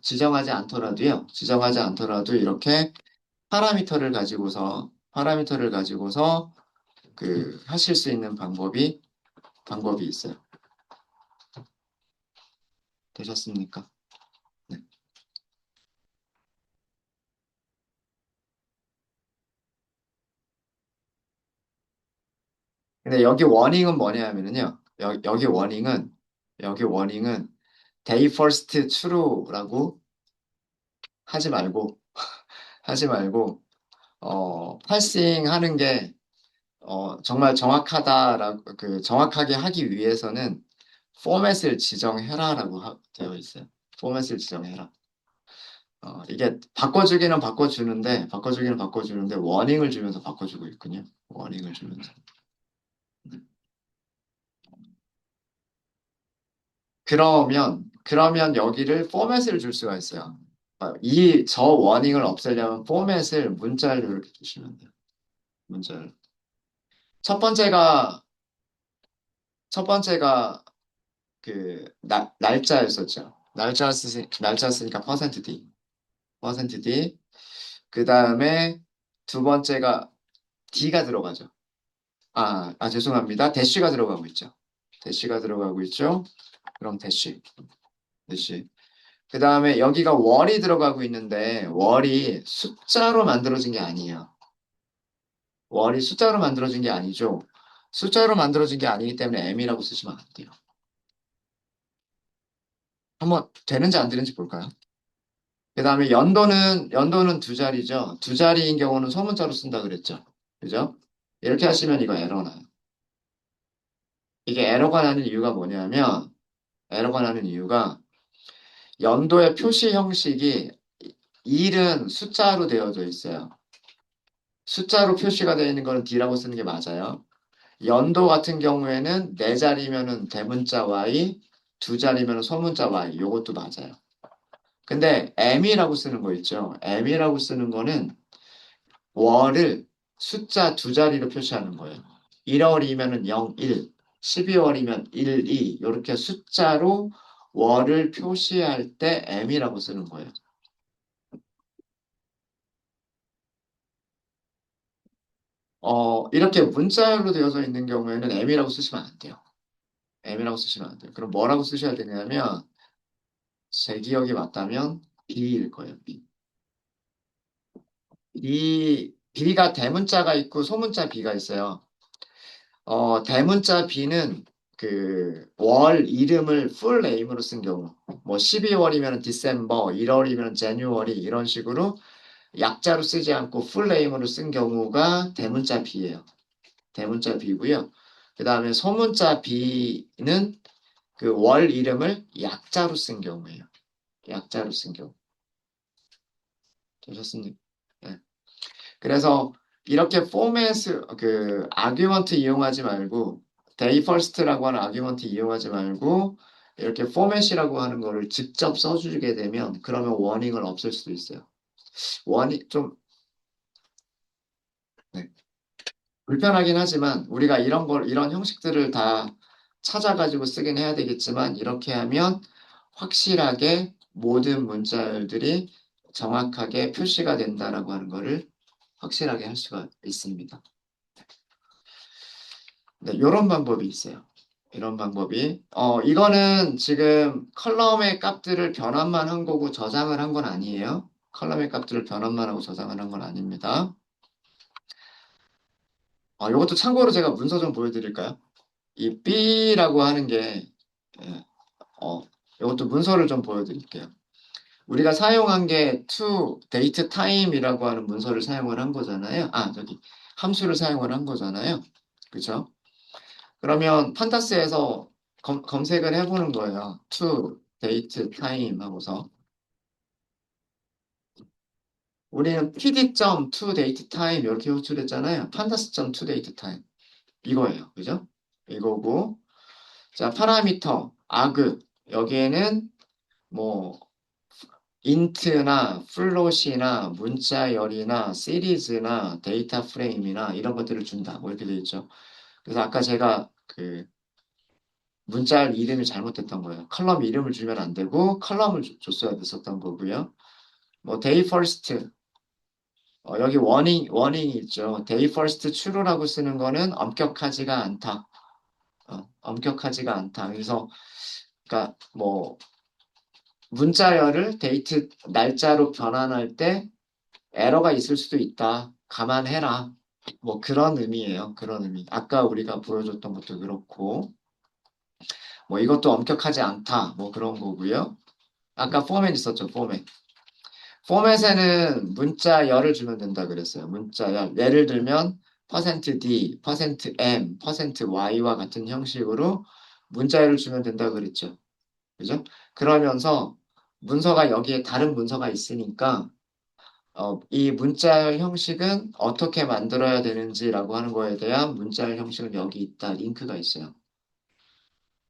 [SPEAKER 1] 지정하지 않더라도 이렇게 파라미터를 가지고서 그 하실 수 있는 방법이 있어요. 되셨습니까? 네. 근데 여기 워닝은 day first true라고 하지 말고 하지 말고 팔싱 하는 게 정말 정확하게 하기 위해서는 포맷을 지정해라라고 되어 있어요. 포맷을 지정해라. 이게 바꿔주기는 바꿔주는데 워닝을 주면서 바꿔주고 있군요. 워닝을 주면서. 그러면 여기를 포맷을 줄 수가 있어요. 저 워닝을 없애려면 포맷을 문자로 이렇게 주시면 돼요. 문자를. 첫 번째가, 첫 번째가 날짜였었죠. 날짜 쓰니까 퍼센트 D. 그 다음에 두 번째가 D가 들어가죠. 죄송합니다. 대쉬가 들어가고 있죠. 대쉬가 들어가고 있죠. 그럼 대쉬. 그 다음에 여기가 월이 들어가고 있는데 월이 숫자로 만들어진 게 아니에요. 월이 숫자로 만들어진 게 아니죠. 숫자로 만들어진 게 아니기 때문에 M이라고 쓰시면 안 돼요. 한번 되는지 안 되는지 볼까요? 그 다음에 연도는 두 자리죠. 두 자리인 경우는 소문자로 쓴다 그랬죠. 그죠? 이렇게 하시면 이거 에러 나요. 이게 에러가 나는 이유가 연도의 표시 형식이 일은 숫자로 되어져 있어요. 숫자로 표시가 되어 있는 거는 D라고 쓰는 게 맞아요. 연도 같은 경우에는 네 자리면은 대문자 Y, 두 자리면 소문자 Y. 요것도 맞아요. 근데 M이라고 쓰는 거 있죠. M이라고 쓰는 거는 월을 숫자 두 자리로 표시하는 거예요. 1월이면은 0, 1, 12월이면 1, 2 이렇게 숫자로 월을 표시할 때 M이라고 쓰는 거예요. 이렇게 문자열로 되어져 있는 경우에는 M이라고 쓰시면 안 돼요. M이라고 쓰시면 안 돼요. 그럼 뭐라고 쓰셔야 되냐면 제 기억이 맞다면 B일 거예요. B. B가 대문자가 있고 소문자 B가 있어요. 대문자 B는 그 월 이름을 풀 네임으로 쓴 경우, 뭐 12월이면 디셈버, 1월이면 제뉴얼이 이런 식으로 약자로 쓰지 않고 풀 네임으로 쓴 경우가 대문자 B예요. 대문자 B고요. 그 다음에 소문자 B는 그 월 이름을 약자로 쓴 경우예요. 약자로 쓴 경우. 되셨습니까? 네. 그래서 이렇게 포맷을 그 아규먼트 이용하지 말고 데이 퍼스트라고 하는 아규먼트 이용하지 말고 이렇게 포맷이라고 하는 거를 직접 써주게 되면 그러면 워닝을 없앨 수도 있어요. 워닝 좀 네, 불편하긴 하지만 우리가 이런 형식들을 다 찾아가지고 쓰긴 해야 되겠지만 이렇게 하면 확실하게 모든 문자열들이 정확하게 표시가 된다라고 하는 거를 확실하게 할 수가 있습니다. 네, 이런 방법이 있어요. 이런 방법이. 이거는 지금 컬럼의 값들을 변환만 한 거고 저장을 한 건 아니에요. 컬럼의 값들을 변환만 하고 저장을 한 건 아닙니다. 이것도 참고로 제가 문서 좀 보여드릴까요? 이 B라고 하는 게, 예, 이것도 문서를 좀 보여드릴게요. 우리가 사용한 게 to date time이라고 하는 문서를 사용을 한 거잖아요. 저기 함수를 사용을 한 거잖아요. 그죠? 그러면 판타스에서 검색을 해보는 거예요. to date time 하고서 우리는 pd.to date time 이렇게 호출했잖아요. pandas.to date time 이거예요. 그죠? 이거고 자 파라미터 아그 여기에는 뭐 인트나 플롯이나 문자열이나 시리즈나 데이터 프레임이나 이런 것들을 준다. 뭐 이렇게 돼 있죠. 그래서 아까 제가 그 문자 이름이 잘못됐던 거예요. 컬럼 이름을 주면 안 되고 컬럼을 줬어야 됐었던 거고요. 뭐 day first 여기 워닝이 있죠. day first true라고 쓰는 거는 엄격하지가 않다. 엄격하지가 않다. 그래서 그러니까 뭐 문자열을 데이트 날짜로 변환할 때 에러가 있을 수도 있다. 감안해라. 뭐 그런 의미예요. 그런 의미. 아까 우리가 보여줬던 것도 그렇고 뭐 이것도 엄격하지 않다. 뭐 그런 거고요. 아까 포맷 있었죠, 포맷. 포맷에는 문자열을 주면 된다 그랬어요. 문자열. 예를 들면 %d, %m, %y와 같은 형식으로 문자열을 주면 된다 그랬죠. 그죠? 그러면서 문서가 여기에 다른 문서가 있으니까 이 문자열 형식은 어떻게 만들어야 되는지라고 하는 거에 대한 문자열 형식은 여기 있다. 링크가 있어요.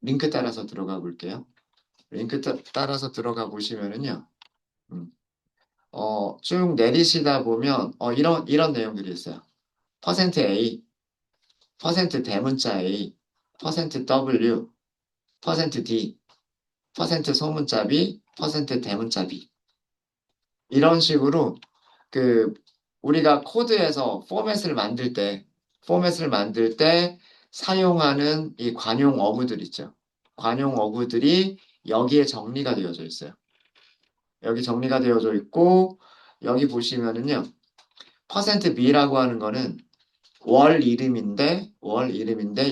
[SPEAKER 1] 링크 따라서 들어가 볼게요. 링크 따라서 들어가 보시면은요. 음. 쭉 내리시다 보면 이런 내용들이 있어요. %A, 대문자 A, %W, %D, 소문자 B, 대문자 B. 이런 식으로 그 우리가 코드에서 포맷을 만들 때 사용하는 이 관용 어구들 있죠. 관용 어구들이 여기에 정리가 되어져 있어요. 여기 정리가 되어져 있고 여기 보시면은요. %B라고 하는 거는 월 이름인데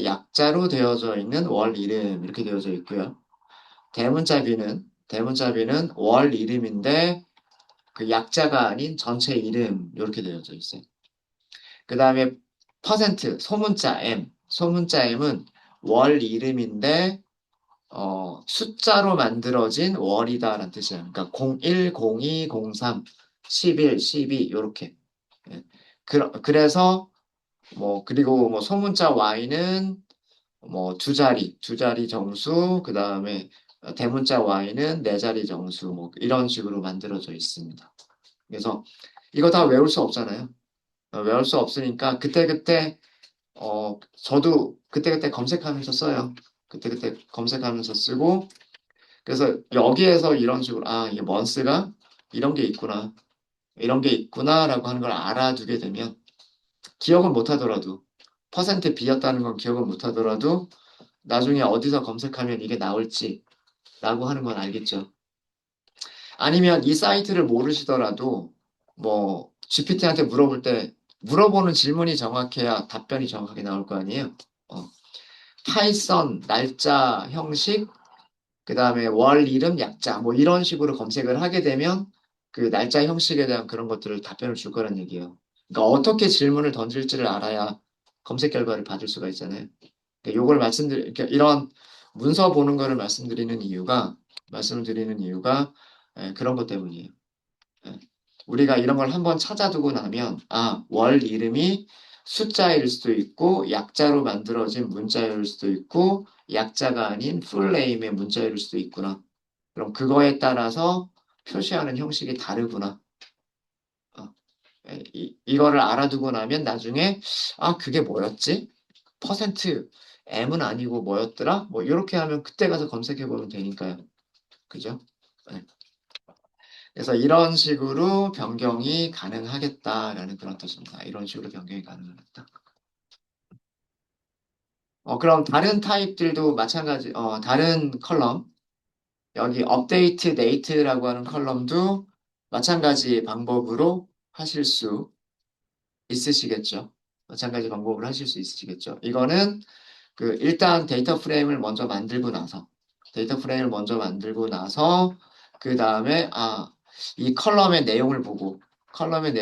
[SPEAKER 1] 약자로 되어져 있는 월 이름 이렇게 되어져 있고요. 대문자 B는 월 이름인데 그 약자가 아닌 전체 이름 이렇게 되어져 있어요. 그 다음에 소문자 M은 월 이름인데 숫자로 만들어진 월이다라는 뜻이에요. 그러니까 01, 02, 03, 11, 12 이렇게. 예. 그래서 뭐 그리고 뭐 소문자 Y는 뭐 두 자리 정수 그 다음에 대문자 y는 네 자리 정수, 뭐 이런 식으로 만들어져 있습니다. 그래서 이거 다 외울 수 없잖아요. 외울 수 없으니까 그때그때 저도 그때그때 검색하면서 써요. 그때그때 검색하면서 쓰고 그래서 여기에서 이런 식으로 이게 먼스가 이런 게 있구나. 이런 게 있구나라고 하는 걸 알아두게 되면 기억은 못 하더라도 퍼센트 B였다는 건 기억은 못 하더라도 나중에 어디서 검색하면 이게 나올지라고 하는 건 알겠죠. 아니면 이 사이트를 모르시더라도 뭐 GPT한테 물어볼 때 물어보는 질문이 정확해야 답변이 정확하게 나올 거 아니에요. 어, 파이썬 날짜 형식 그다음에 월 이름 약자 뭐 이런 식으로 검색을 하게 되면 그 날짜 형식에 대한 그런 것들을 답변을 줄 거란 얘기예요. 그러니까 어떻게 질문을 던질지를 알아야 검색 결과를 받을 수가 있잖아요. 그러니까 요걸 이렇게 이런 문서 보는 거를 말씀을 드리는 이유가 그런 것 때문이에요. 예. 우리가 이런 걸 한번 찾아두고 나면, 월 이름이 숫자일 수도 있고, 약자로 만들어진 문자일 수도 있고, 약자가 아닌 풀네임의 문자일 수도 있구나. 그럼 그거에 따라서 표시하는 형식이 다르구나. 어, 이거를 알아두고 나면 나중에, 그게 뭐였지? 퍼센트 M은 아니고 뭐였더라? 뭐, 이렇게 하면 그때 가서 검색해보면 되니까요. 그죠? 네. 그래서 이런 식으로 변경이 가능하겠다라는 그런 뜻입니다. 이런 식으로 변경이 가능하겠다. 그럼 다른 타입들도 마찬가지, 다른 컬럼, 여기 업데이트 데이트라고 하는 컬럼도 마찬가지 방법으로 하실 수 있으시겠죠. 마찬가지 방법으로 하실 수 있으시겠죠. 이거는 일단 데이터 프레임을 먼저 만들고 나서, 그 다음에, 이 컬럼의 내용을 보고, 컬럼의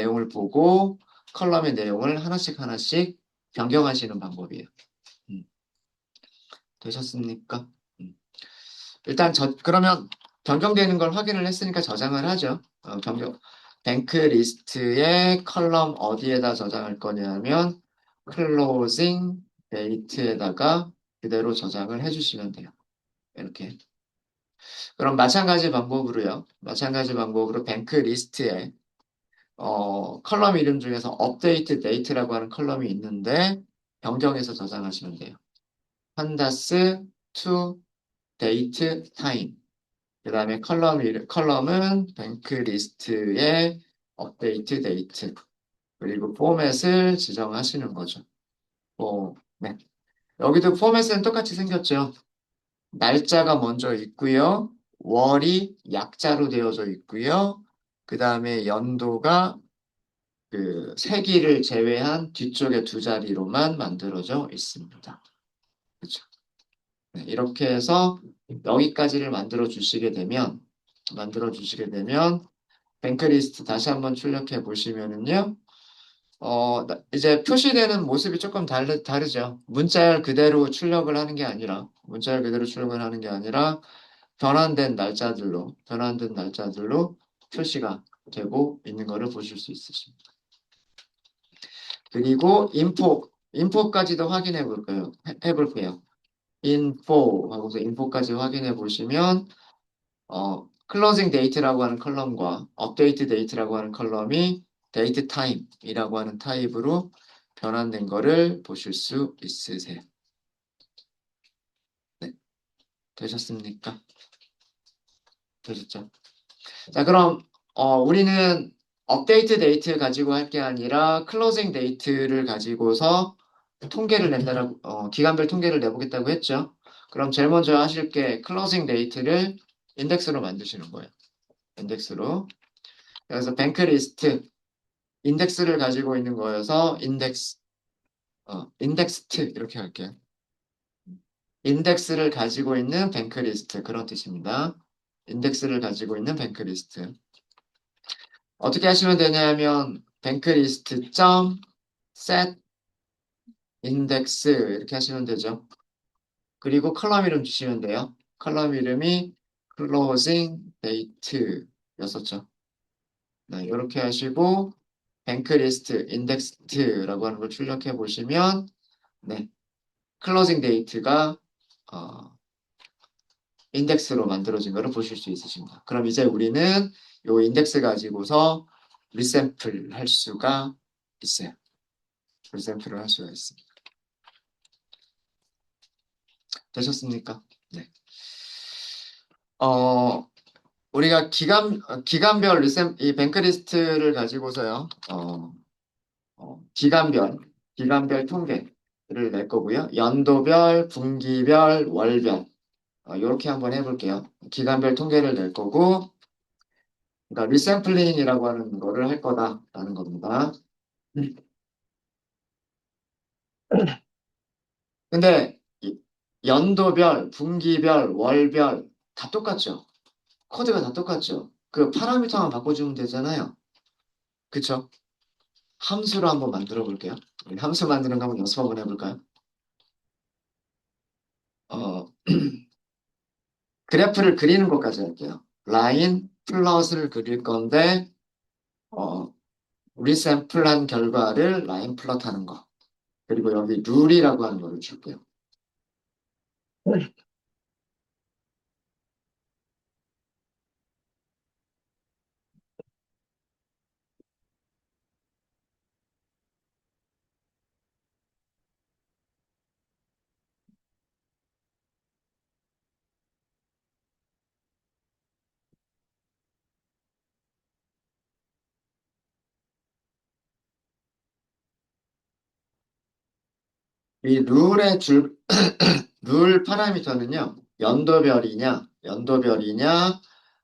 [SPEAKER 1] 내용을 하나씩 하나씩 변경하시는 방법이에요. 음, 되셨습니까? 음. 일단 그러면 변경되는 걸 확인을 했으니까 저장을 하죠. 뱅크 리스트의 컬럼 어디에다 저장할 거냐면, 클로징 데이트에다가 그대로 저장을 해주시면 돼요. 이렇게. 그럼 마찬가지 방법으로 뱅크 리스트에 컬럼 이름 중에서 업데이트 데이트라고 하는 컬럼이 있는데 변경해서 저장하시면 돼요. 판다스 to date time. 그 다음에 컬럼은 뱅크 리스트의 업데이트 데이트. 그리고 포맷을 지정하시는 거죠. 네. 여기도 포맷은 똑같이 생겼죠. 날짜가 먼저 있고요. 월이 약자로 되어져 있고요. 그 다음에 연도가 세기를 제외한 뒤쪽에 두 자리로만 만들어져 있습니다. 그렇죠? 네, 이렇게 해서 여기까지를 만들어 주시게 되면 뱅크리스트 다시 한번 출력해 보시면은요. 이제 표시되는 모습이 조금 다르죠. 문자열 그대로 출력을 하는 게 아니라 변환된 날짜들로 표시가 되고 있는 것을 보실 수 있으십니다. 그리고 인포까지도 확인해 볼까요? 해볼게요. 하고서 인포까지 확인해 보시면, 클로징 데이트라고 하는 컬럼과 업데이트 데이트라고 하는 컬럼이 데이트 타임이라고 하는 타입으로 변환된 거를 보실 수 있으세요. 네, 되셨습니까? 되셨죠? 자, 그럼 우리는 업데이트 데이트 가지고 할 게 아니라 클로징 데이트를 가지고서 기간별 통계를 내보겠다고 했죠. 그럼 제일 먼저 하실 게 클로징 데이트를 인덱스로 만드시는 거예요. 인덱스로. 그래서 뱅크 리스트 인덱스를 가지고 있는 거여서 인덱스트 이렇게 할게요. 인덱스를 가지고 있는 뱅크 리스트 그런 뜻입니다. 인덱스를 가지고 있는 뱅크 리스트. 어떻게 하시면 되냐면 뱅크리스트 점 set index 이렇게 하시면 되죠. 그리고 컬럼 이름 주시면 돼요. 컬럼 이름이 closing date였었죠. 네, 이렇게 하시고 뱅크리스트 indexed라고 하는 걸 출력해 보시면 네, closing date가 어, 인덱스로 만들어진 거를 보실 수 있으십니다. 그럼 이제 우리는 요 인덱스 가지고서 리샘플 할 수가 있어요. 리샘플을 할 수가 있습니다. 되셨습니까? 네. 어, 우리가 기간별 이 뱅크리스트를 가지고서요, 기간별 통계를 낼 거고요. 연도별, 분기별, 월별, 이렇게 한번 해볼게요. 기간별 통계를 낼 거고, 그러니까 리샘플링이라고 하는 거를 할 거다라는 겁니다. 근데 연도별, 분기별, 월별 다 똑같죠? 코드가 다 똑같죠? 그 파라미터만 바꿔주면 되잖아요. 그쵸? 함수로 한번 만들어 볼게요. 우리 함수 만드는 거 한번 연습 한번 해볼까요? 어, 그래프를 그리는 것까지 할게요. 라인 플롯을 그릴 건데, 어, 리샘플한 결과를 라인 플롯하는 거. 그리고 여기 룰이라고 하는 거를 줄게요. 이 룰 파라미터는요, 연도별이냐,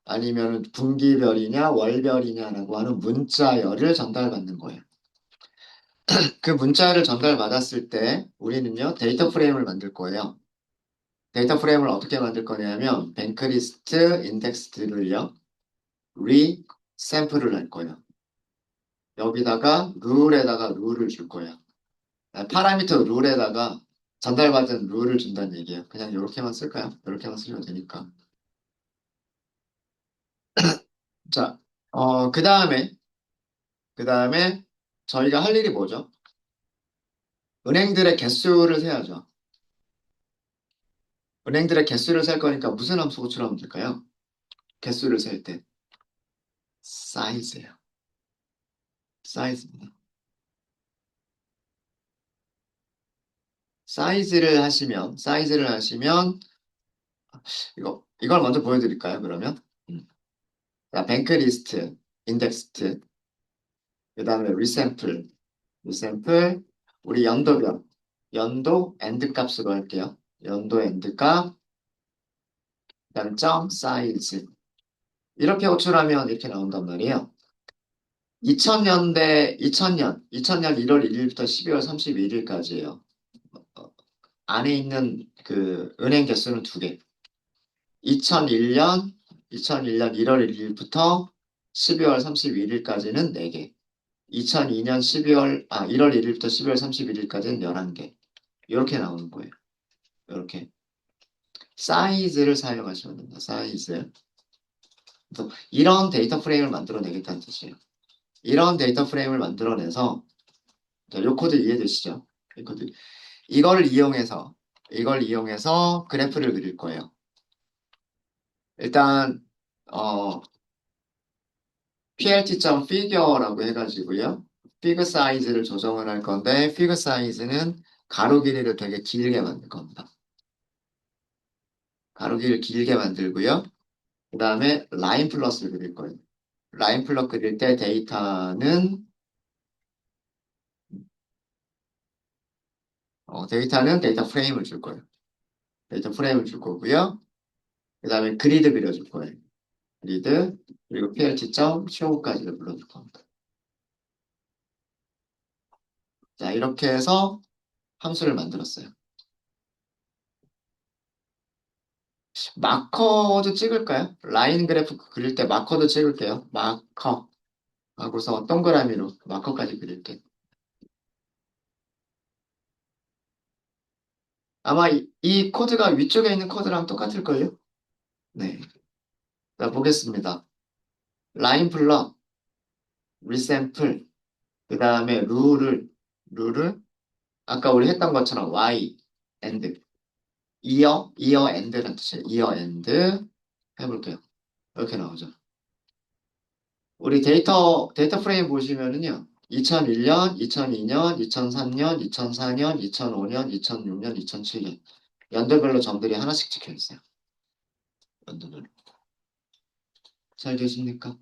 [SPEAKER 1] 아니면 분기별이냐, 월별이냐라고 하는 문자열을 전달받는 거예요. 그 문자를 전달받았을 때 우리는요, 데이터 프레임을 만들 거예요. 데이터 프레임을 어떻게 만들 거냐면, 뱅크리스트 인덱스들을요, 리샘플을 할 거예요. 여기다가 룰을줄 거예요. 파라미터 룰에다가 전달받은 룰을 준다는 얘기예요. 그냥 이렇게만 쓸까요? 이렇게만 쓰면 되니까. 자, 그 다음에 저희가 할 일이 뭐죠? 은행들의 개수를 세야죠. 은행들의 개수를 셀 거니까 무슨 함수 호출하면 될까요? 개수를 셀 때. 사이즈예요. 사이즈입니다. 사이즈를 하시면, 이걸 먼저 보여드릴까요, 그러면? 자, 뱅크리스트, 인덱스트, 그 다음에 리샘플, 우리 연도 엔드 값으로 할게요. 연도 엔드 값, 그 다음에 점 사이즈. 이렇게 호출하면 이렇게 나온단 말이에요. 2000년 1월 1일부터 12월 31일까지예요. 안에 있는 그 은행 개수는 두 개. 2001년, 1월 1일부터 12월 31일까지는 4개. 2002년 1월 1일부터 12월 31일까지는 11개. 이렇게 나오는 거예요. 이렇게. 사이즈를 사용하시면 됩니다. 사이즈. 그래서 이런 데이터 프레임을 만들어내겠다는 뜻이에요. 이런 데이터 프레임을 만들어내서, 자, 이 코드 이해되시죠? 이 코드. 이걸 이용해서 그래프를 그릴 거예요. 일단, 어, plt.figure라고 해가지고요. 피그 사이즈를 조정을 할 건데, 피그 사이즈는 가로 길이를 되게 길게 만들 겁니다. 가로 길이를 길게 만들고요. 그 다음에 라인 플러스를 그릴 거예요. 라인 플러스 그릴 때 데이터는 데이터 프레임을 줄 거예요. 데이터 프레임을 줄 거고요. 그 다음에 그리드 그려줄 거예요. 그리드, 그리고 plt.show까지를 불러줄 겁니다. 자, 이렇게 해서 함수를 만들었어요. 마커도 찍을까요? 라인 그래프 그릴 때 마커도 찍을게요. 마커 하고서 동그라미로 마커까지 그릴게요. 아마 이 코드가 위쪽에 있는 코드랑 똑같을걸요? 네. 자, 보겠습니다. 라인 플러, 리샘플, 그 다음에 룰을, 아까 우리 했던 것처럼 y, and. 이어 엔드라는 뜻이에요. 이어 엔드 해볼게요. 이렇게 나오죠. 우리 데이터 프레임 보시면은요. 2001년, 2002년, 2003년, 2004년, 2005년, 2006년, 2007년. 연도별로 점들이 하나씩 찍혀 있어요. 연도별로. 잘 되십니까?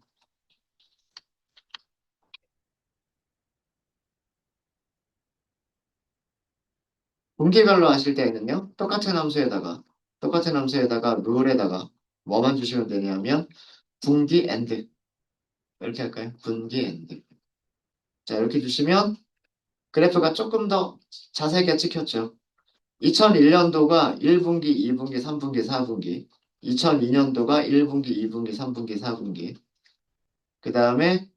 [SPEAKER 1] 분기별로 하실 때에는요. 똑같은 함수에다가 룰에다가 뭐만 주시면 되냐면 분기 엔드. 이렇게 할까요? 분기 엔드. 자, 이렇게 주시면 그래프가 조금 더 자세하게 찍혔죠. 2001년도가 1분기, 2분기, 3분기, 4분기. 2002년도가 1분기, 2분기, 3분기, 4분기. 그 다음에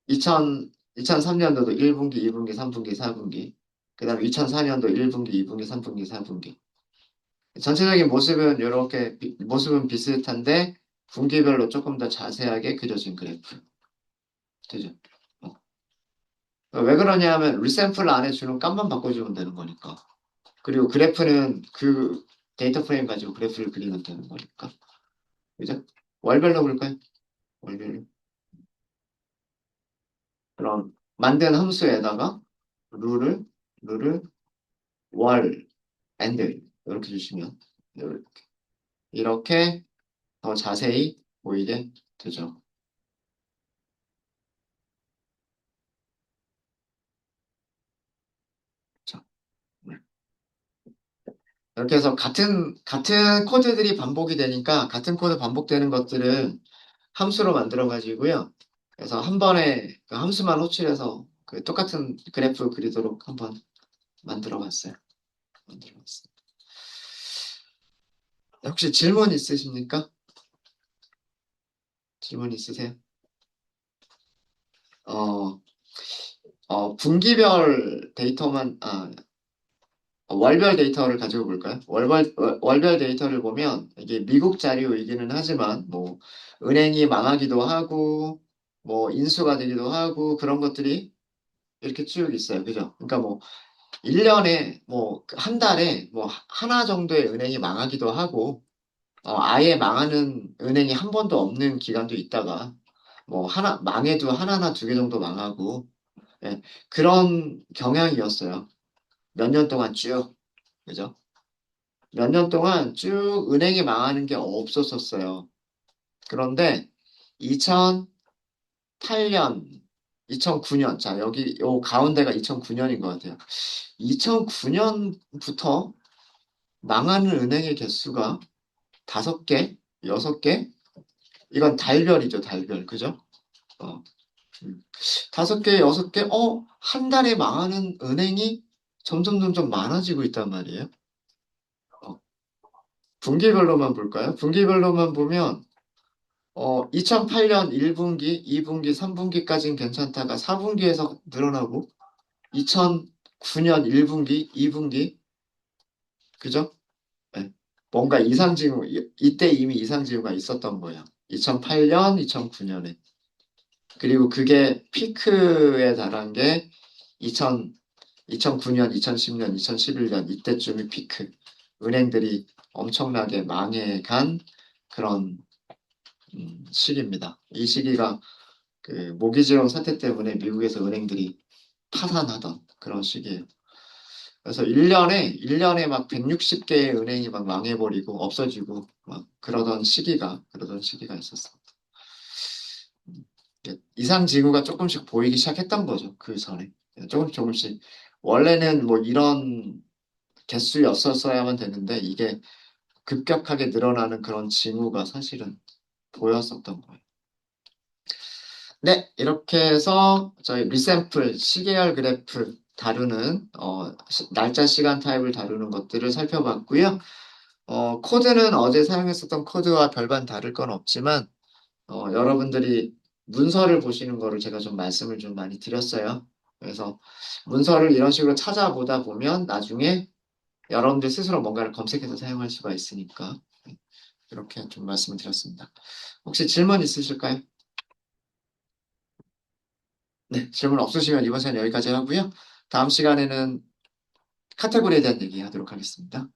[SPEAKER 1] 2003년도도 1분기, 2분기, 3분기, 4분기. 그 다음에 2004년도 1분기, 2분기, 3분기, 4분기. 전체적인 모습은 이렇게 모습은 비슷한데 분기별로 조금 더 자세하게 그려진 그래프. 되죠? 어. 왜 그러냐면 리샘플 안에 주는 값만 바꿔주면 되는 거니까. 그리고 그래프는 그 데이터 프레임 가지고 그래프를 그리면 되는 거니까. 그죠? 월별로 볼까요? 월별로. 그럼 만든 함수에다가 룰을 룰을 월 엔드 이렇게 주시면 이렇게 더 자세히 보이게 되죠. 자, 네. 이렇게 해서 같은 코드들이 반복이 되니까 같은 코드 반복되는 것들은 함수로 만들어 가지고요. 그래서 한 번에 그 함수만 호출해서 그 똑같은 그래프 그리도록 한번 만들어 봤어요. 만들어 봤어요. 혹시 질문 있으십니까? 질문 있으세요? 어, 분기별 데이터만, 월별 데이터를 가지고 볼까요? 월별 데이터를 보면 이게 미국 자료이기는 하지만 뭐 은행이 망하기도 하고 뭐 인수가 되기도 하고 그런 것들이 이렇게 쭉 있어요. 그죠? 그러니까 뭐 1년에 뭐 한 달에 뭐 하나 정도의 은행이 망하기도 하고 아예 망하는 은행이 한 번도 없는 기간도 있다가 뭐 하나 망해도 하나나 두 개 정도 망하고 예, 그런 경향이었어요. 몇 년 동안 쭉. 그죠? 몇 년 동안 쭉 은행이 망하는 게 없었었어요. 그런데 2008년, 2009년, 자, 여기, 요 가운데가 2009년인 것 같아요. 2009년부터 망하는 은행의 개수가 5개, 6개? 이건 달별이죠, 달별. 그죠? 어, 5개, 6개, 한 달에 망하는 은행이 점점 많아지고 있단 말이에요. 어, 분기별로만 볼까요? 분기별로만 보면 2008년 1분기, 2분기, 3분기까지는 괜찮다가 4분기에서 늘어나고 2009년 1분기, 2분기, 그죠? 네. 뭔가 이상징후, 이때 이미 이상징후가 있었던 거예요. 2008년, 2009년에. 그리고 그게 피크에 달한 게 2000, 2009년, 2010년, 2011년 이때쯤이 피크. 은행들이 엄청나게 망해간 그런 시기입니다. 이 시기가 그 모기지원 사태 때문에 미국에서 은행들이 파산하던 그런 시기예요. 그래서 1년에 막 160개의 은행이 막 망해버리고 없어지고 막 그러던 시기가 있었어. 이상 징후가 조금씩 보이기 시작했던 거죠. 그 전에. 조금씩. 원래는 뭐 이런 개수였었어야만 되는데 이게 급격하게 늘어나는 그런 징후가 사실은 보였었던 거예요. 네, 이렇게 해서 저희 리샘플 시계열 그래프 다루는 날짜 시간 타입을 다루는 것들을 살펴봤고요. 코드는 어제 사용했었던 코드와 별반 다를 건 없지만 여러분들이 문서를 보시는 거를 제가 좀 말씀을 좀 많이 드렸어요. 그래서 문서를 이런 식으로 찾아보다 보면 나중에 여러분들 스스로 뭔가를 검색해서 사용할 수가 있으니까 이렇게 좀 말씀을 드렸습니다. 혹시 질문 있으실까요? 네, 질문 없으시면 이번 시간 여기까지 하고요. 다음 시간에는 카테고리에 대한 얘기 하도록 하겠습니다.